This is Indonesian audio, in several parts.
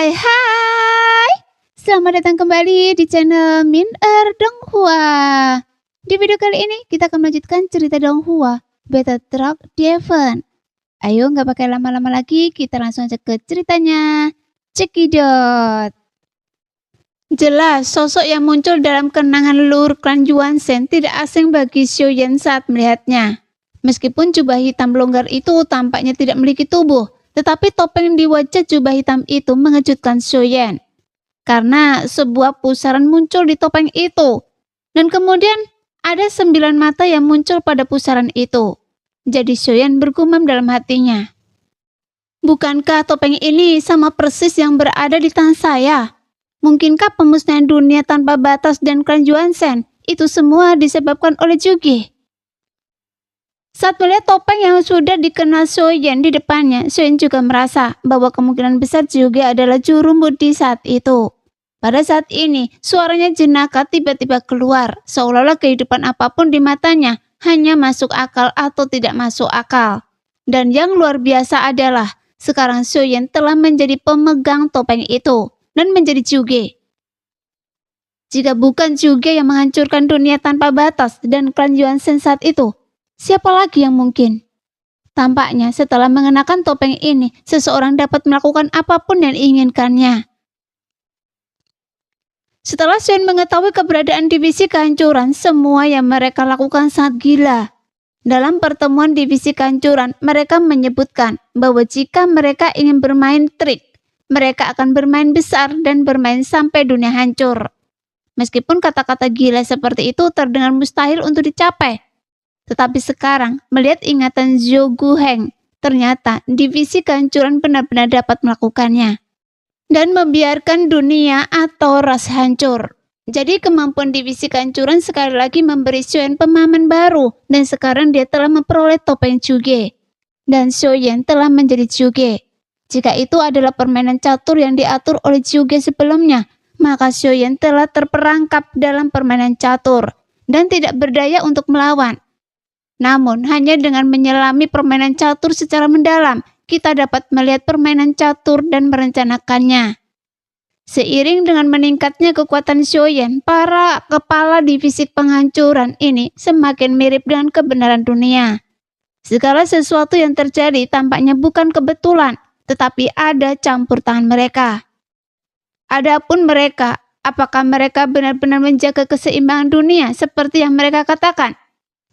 Hai hai, selamat datang kembali di channel Min Donghua. Di video kali ini kita akan melanjutkan cerita Donghua Beta Truck Devon. Ayo nggak pakai lama-lama lagi, kita langsung aja ke ceritanya. Cekidot. Jelas sosok yang muncul dalam kenangan leluhur klan Yuanzhen tidak asing bagi Xiaoyan saat melihatnya. Meskipun jubah hitam longgar itu tampaknya tidak memiliki tubuh, tetapi topeng di wajah jubah hitam itu mengejutkan Xiaoyan. Karena sebuah pusaran muncul di topeng itu. Dan kemudian ada 9 mata yang muncul pada pusaran itu. Jadi Xiaoyan bergumam dalam hatinya. Bukankah topeng ini sama persis yang berada di tangan saya? Mungkinkah pemusnahan dunia tanpa batas dan klan Yuanzhen itu semua disebabkan oleh Zhuge? Saat melihat topeng yang sudah dikenal Xiaoyan di depannya, Xiaoyan juga merasa bahwa kemungkinan besar Zhuge adalah juru mudi saat itu. Pada saat ini, suaranya jenaka tiba-tiba keluar, seolah-olah kehidupan apapun di matanya hanya masuk akal atau tidak masuk akal. Dan yang luar biasa adalah, sekarang Xiaoyan telah menjadi pemegang topeng itu, dan menjadi Zhuge. Jika bukan Zhuge yang menghancurkan dunia tanpa batas dan klan Yuanzhen saat itu, siapa lagi yang mungkin? Tampaknya setelah mengenakan topeng ini, seseorang dapat melakukan apapun yang diinginkannya. Setelah Xiaoyan mengetahui keberadaan divisi kehancuran, semua yang mereka lakukan sangat gila. Dalam pertemuan divisi kehancuran, mereka menyebutkan bahwa jika mereka ingin bermain trik, mereka akan bermain besar dan bermain sampai dunia hancur. Meskipun kata-kata gila seperti itu terdengar mustahil untuk dicapai, tetapi sekarang, melihat ingatan Zhou Guheng, ternyata divisi kehancuran benar-benar dapat melakukannya. Dan membiarkan dunia atau ras hancur. Jadi kemampuan divisi kehancuran sekali lagi memberi Xiaoyan pemahaman baru. Dan sekarang dia telah memperoleh topeng Zhuge. Dan Xiaoyan telah menjadi Zhuge. Jika itu adalah permainan catur yang diatur oleh Zhuge sebelumnya, maka Xiaoyan telah terperangkap dalam permainan catur. Dan tidak berdaya untuk melawan. Namun, hanya dengan menyelami permainan catur secara mendalam, kita dapat melihat permainan catur dan merencanakannya. Seiring dengan meningkatnya kekuatan Xiaoyan, para kepala divisi penghancuran ini semakin mirip dengan kebenaran dunia. Segala sesuatu yang terjadi tampaknya bukan kebetulan, tetapi ada campur tangan mereka. Adapun mereka, apakah mereka benar-benar menjaga keseimbangan dunia seperti yang mereka katakan?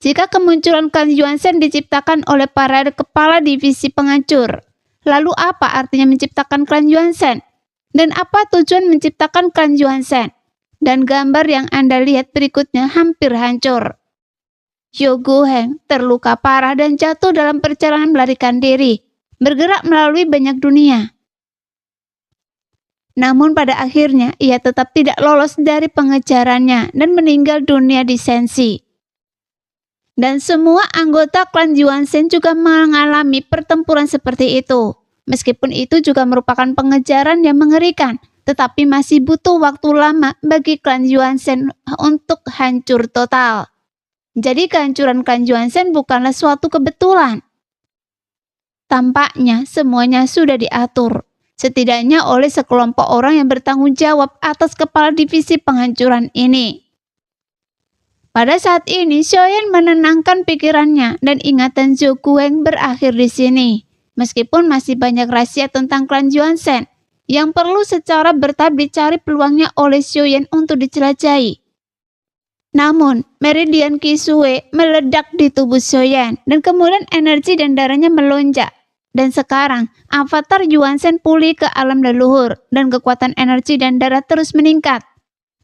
Jika kemunculan klan Yuanzhen diciptakan oleh para kepala divisi penghancur, lalu apa artinya menciptakan klan Yuanzhen? Dan apa tujuan menciptakan klan Yuanzhen? Dan gambar yang Anda lihat berikutnya hampir hancur. Zhou Guheng terluka parah dan jatuh dalam perjalanan melarikan diri, bergerak melalui banyak dunia. Namun pada akhirnya ia tetap tidak lolos dari pengejarannya dan meninggal dunia di Shenxi. Dan semua anggota klan Yuanzhen juga mengalami pertempuran seperti itu. Meskipun itu juga merupakan pengejaran yang mengerikan, tetapi masih butuh waktu lama bagi klan Yuanzhen untuk hancur total. Jadi kehancuran klan Yuanzhen bukanlah suatu kebetulan. Tampaknya semuanya sudah diatur, setidaknya oleh sekelompok orang yang bertanggung jawab atas kepala divisi penghancuran ini. Pada saat ini, Xiaoyan menenangkan pikirannya dan ingatan Zhou Guheng berakhir di sini. Meskipun masih banyak rahasia tentang klan Yuanzhen yang perlu secara bertahap dicari peluangnya oleh Xiaoyan untuk dijelajahi. Namun, meridian Qisue meledak di tubuh Xiaoyan dan kemudian energi dan darahnya melonjak. Dan sekarang, avatar Yuanzhen pulih ke alam leluhur dan kekuatan energi dan darah terus meningkat.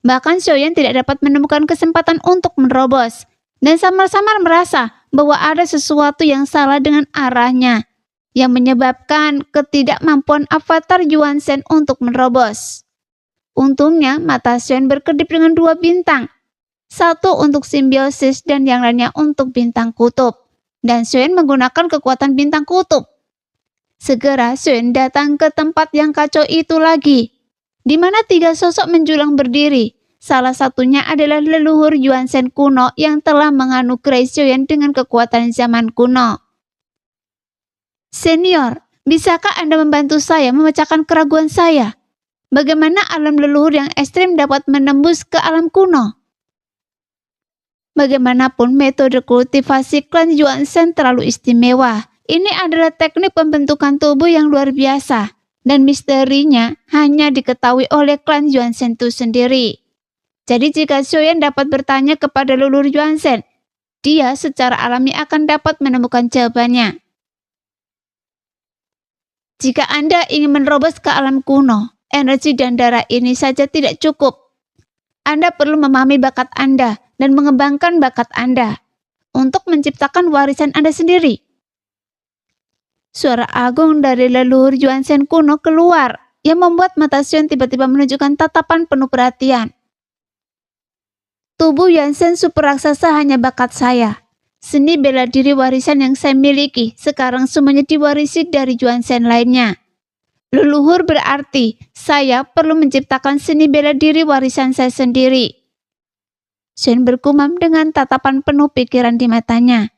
Bahkan Xiaoyan tidak dapat menemukan kesempatan untuk menerobos, dan samar-samar merasa bahwa ada sesuatu yang salah dengan arahnya, yang menyebabkan ketidakmampuan avatar Yuanzhen untuk menerobos. Untungnya, mata Xiaoyan berkedip dengan 2 bintang, satu untuk simbiosis dan yang lainnya untuk bintang kutub, dan Xiaoyan menggunakan kekuatan bintang kutub. Segera Xiaoyan datang ke tempat yang kacau itu lagi, di mana 3 sosok menjulang berdiri. Salah satunya adalah leluhur Yuanzhen kuno yang telah menganugerahi Xiaoyan dengan kekuatan zaman kuno. Senior, bisakah Anda membantu saya memecahkan keraguan saya? Bagaimana alam leluhur yang ekstrim dapat menembus ke alam kuno? Bagaimanapun metode kultivasi klan Yuanzhen terlalu istimewa. Ini adalah teknik pembentukan tubuh yang luar biasa, dan misterinya hanya diketahui oleh klan Yuanzhen itu sendiri. Jadi jika Xiaoyan dapat bertanya kepada leluhur Yuanzhen, dia secara alami akan dapat menemukan jawabannya. Jika Anda ingin menerobos ke alam kuno, energi dan darah ini saja tidak cukup. Anda perlu memahami bakat Anda dan mengembangkan bakat Anda untuk menciptakan warisan Anda sendiri. Suara agung dari leluhur Yuanzhen kuno keluar yang membuat mata Xion tiba-tiba menunjukkan tatapan penuh perhatian. Tubuh Yuanzhen super raksasa hanya bakat saya. Seni bela diri warisan yang saya miliki sekarang semuanya diwarisi dari Yuanzhen lainnya. Leluhur berarti saya perlu menciptakan seni bela diri warisan saya sendiri. Xion bergumam dengan tatapan penuh pikiran di matanya.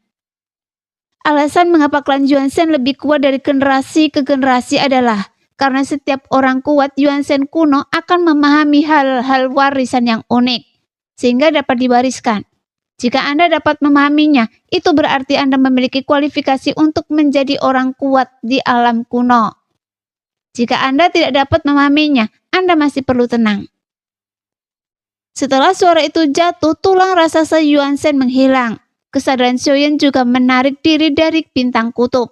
Alasan mengapa klan Yuanzhen lebih kuat dari generasi ke generasi adalah karena setiap orang kuat Yuanzhen kuno akan memahami hal-hal warisan yang unik, sehingga dapat diwariskan. Jika Anda dapat memahaminya, itu berarti Anda memiliki kualifikasi untuk menjadi orang kuat di alam kuno. Jika Anda tidak dapat memahaminya, Anda masih perlu tenang. Setelah suara itu jatuh, tulang raksasa Yuanzhen menghilang. Kesadaran Xiaoyan juga menarik diri dari bintang kutub.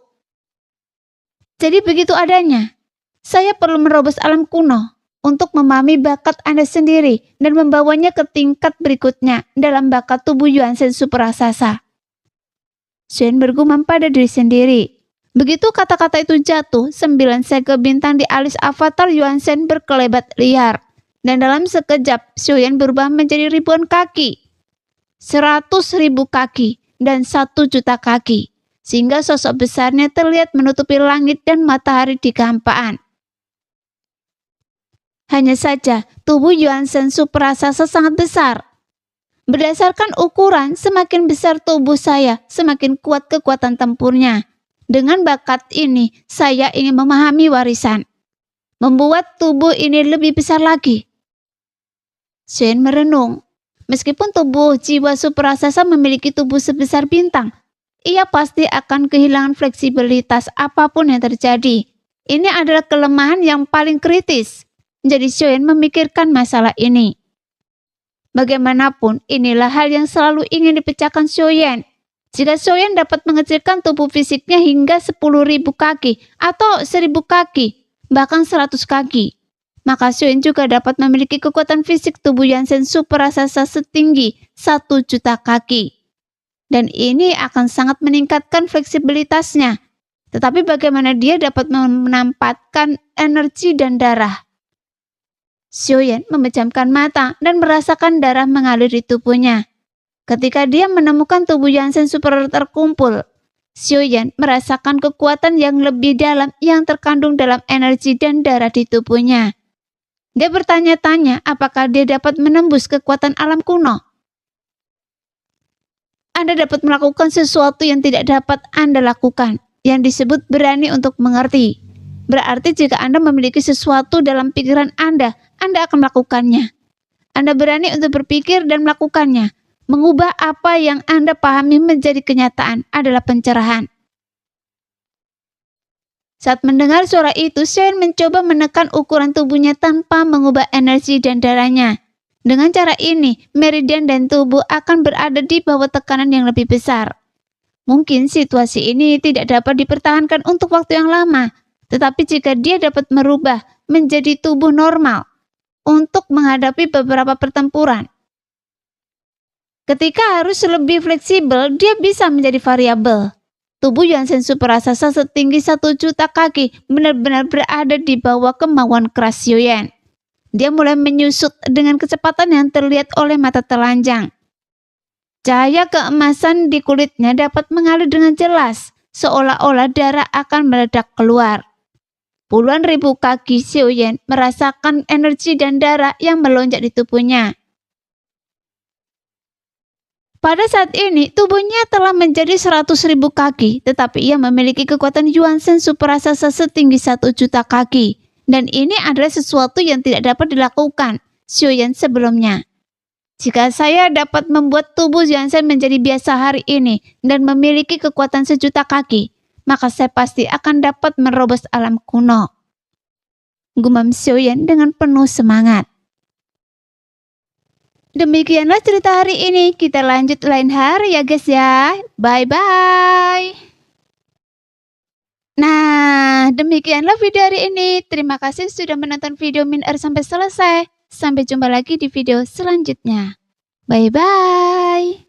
Jadi begitu adanya. Saya perlu merobos alam kuno untuk memahami bakat Anda sendiri dan membawanya ke tingkat berikutnya dalam bakat tubuh Yuanzhen super raksasa. Xiaoyan bergumam pada diri sendiri. Begitu kata-kata itu jatuh, 9 segel bintang di alis avatar Yuanzhen berkelebat liar. Dan dalam sekejap, Xiaoyan berubah menjadi ribuan kaki. 100.000 kaki dan 1 juta kaki, sehingga sosok besarnya terlihat menutupi langit dan matahari di kehampaan. Hanya saja, tubuh Yuanzhen super raksasa sangat besar. Berdasarkan ukuran, semakin besar tubuh saya, semakin kuat kekuatan tempurnya. Dengan bakat ini, saya ingin memahami warisan. Membuat tubuh ini lebih besar lagi. Xiaoyan merenung. Meskipun tubuh jiwa super raksasa memiliki tubuh sebesar bintang, ia pasti akan kehilangan fleksibilitas apapun yang terjadi. Ini adalah kelemahan yang paling kritis. Jadi Xiaoyan memikirkan masalah ini. Bagaimanapun, inilah hal yang selalu ingin dipecahkan Xiaoyan. Jika Xiaoyan dapat mengecilkan tubuh fisiknya hingga 10.000 kaki atau 1.000 kaki, bahkan 100 kaki, maka Xiaoyan juga dapat memiliki kekuatan fisik tubuh Yuanzhen super raksasa setinggi 1 juta kaki. Dan ini akan sangat meningkatkan fleksibilitasnya. Tetapi bagaimana dia dapat menempatkan energi dan darah? Xiaoyan memejamkan mata dan merasakan darah mengalir di tubuhnya. Ketika dia menemukan tubuh Yuanzhen super terkumpul, Xiaoyan merasakan kekuatan yang lebih dalam yang terkandung dalam energi dan darah di tubuhnya. Dia bertanya-tanya apakah dia dapat menembus kekuatan alam kuno. Anda dapat melakukan sesuatu yang tidak dapat Anda lakukan, yang disebut berani untuk mengerti. Berarti jika Anda memiliki sesuatu dalam pikiran Anda akan melakukannya. Anda berani untuk berpikir dan melakukannya. Mengubah apa yang Anda pahami menjadi kenyataan adalah pencerahan. Saat mendengar suara itu, Xiaoyan mencoba menekan ukuran tubuhnya tanpa mengubah energi dan darahnya. Dengan cara ini, meridian dan tubuh akan berada di bawah tekanan yang lebih besar. Mungkin situasi ini tidak dapat dipertahankan untuk waktu yang lama, tetapi jika dia dapat merubah menjadi tubuh normal untuk menghadapi beberapa pertempuran. Ketika harus lebih fleksibel, dia bisa menjadi variabel. Tubuh Yuanzhen super raksasa setinggi 1 juta kaki benar-benar berada di bawah kemauan keras Xiaoyan. Dia mulai menyusut dengan kecepatan yang terlihat oleh mata telanjang. Cahaya keemasan di kulitnya dapat mengalir dengan jelas, seolah-olah darah akan meledak keluar. Puluhan ribu kaki Xiaoyan merasakan energi dan darah yang melonjak di tubuhnya. Pada saat ini, tubuhnya telah menjadi 100.000 kaki, tetapi ia memiliki kekuatan Yuanzhen super raksasa setinggi 1 juta kaki. Dan ini adalah sesuatu yang tidak dapat dilakukan Xiuyan sebelumnya. Jika saya dapat membuat tubuh Yansen menjadi biasa hari ini dan memiliki kekuatan sejuta kaki, maka saya pasti akan dapat merobos alam kuno. Gumam Xiuyan dengan penuh semangat. Demikianlah cerita hari ini. Kita lanjut lain hari ya guys ya. Bye-bye. Nah, demikianlah video hari ini. Terima kasih sudah menonton video Min-Er sampai selesai. Sampai jumpa lagi di video selanjutnya. Bye-bye.